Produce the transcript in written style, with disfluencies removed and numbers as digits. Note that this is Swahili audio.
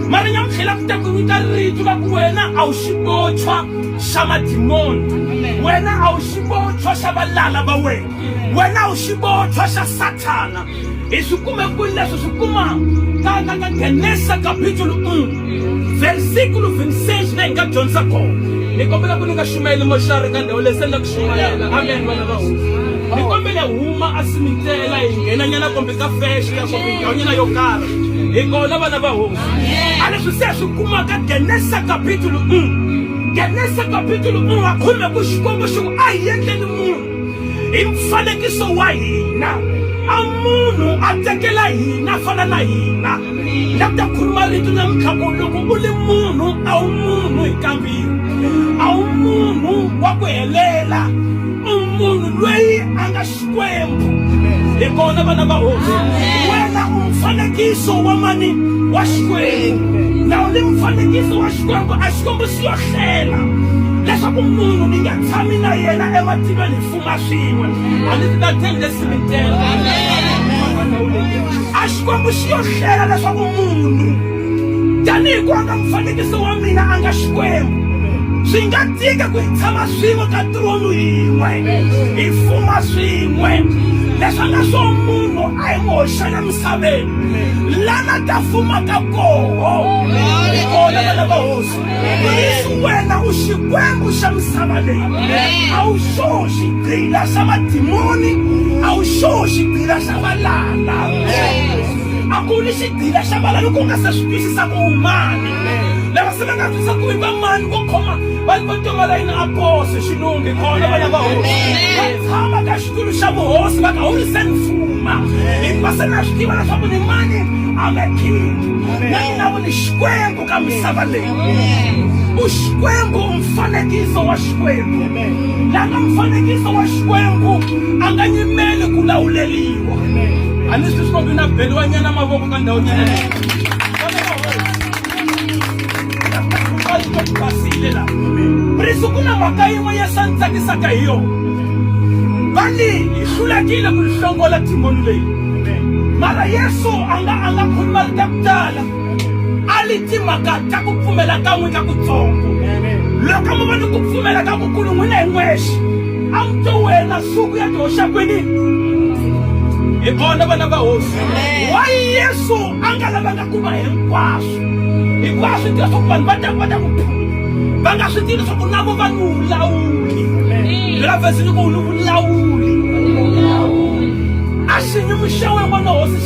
mara nyamkhela kutakunyika rito la kuwena awushibotshwa shamadimoni wena awushibotshwa shabalala ba wena awushibotshwa sha Sathana isikume kuleso sikuma ka Genesis capítulo 1 versículo 26 na inga John sako nikombela kunika shumela moshari ka ndawo lesenda kushumayela amen bana ba nikombela huma asimitela ingena nyana kombe ka fresh ya kombe nyana yokala ikona bana ba hosi alesho siyashukuma ka Genesis capítulo 1 Genesis capítulo 1 akhume kushikombo shu ayendeni munhu imfanekiso wa hina amunu atekela hina fana na hina labda khuluma rito namkhakuluku uli munhu awu munhu ikambiri awu munhu wa ku helela umunhu loyi anga Xikwembu ikona vana va hosi wena umfanekiso wa mani wa Xikwembu na uli mfanekiso wa Xikwembu a Xikwembu siyohlela leswaku munhu ni nga tshami na yena ematilweni fuma swin'we a ni ta tende simitela a Xikwembu siyohlela leswaku munhu tanihi ku anga mfanekiso wa mina anga Xikwembu swi nga tika ku tshama swin'we ka tronu yin'we hi fuma swin'we leswi nga swo munhu a hi moxela misaveni lana ta fuma ka koho ikona vana va hosi leswi wena u Xikwembu xa misava leyi a wu xoho xigqila xa madimoni a wu xoho xigqila xa valala a ku ni xigqila xa valala ku nga se swi twisisa ku umani lava se va nga twisisa ku i va mani vo khoma va tomala yini apose xilungu ikona vana va hosi va tshama ka xitulu xa vuhosi va nga horiseni mfuma hikuva se na swi tiva leswaku ni mani I'm a king na mina vo ni Xikwembu ka misava leyi u Xikwembu mfanekiso wa Xikwembu langa mfanekiso wa Xikwembu a nga nyimeli ku lawuleliwa a ni swi swikombi na beliwa nyana mavoko ka ndhawu nyana basile la prisu kuna mhaka yin'we ya swa ni tsakisaka hi yona vani hi hlulekile ku hlongola timoni leyi mara Yesu anga khuluma ta ku tala ali timhaka ta ku pfumela kan'we ka kutsongo loko mo vani ku pfumela ka kukulu n'wina hi n'wexe a mi to wena suku ya ti hoxa kwini hi kona vana va hosi wa Yesu anga lavanga ku va hinkwaswo hinkwaswo tiva swa ku vanhu va ta ku va nga swi tivi leswaku na vo va ni vulawuli la vhesini ku ni vulawuli a xiyimo xa wena n'wana hosi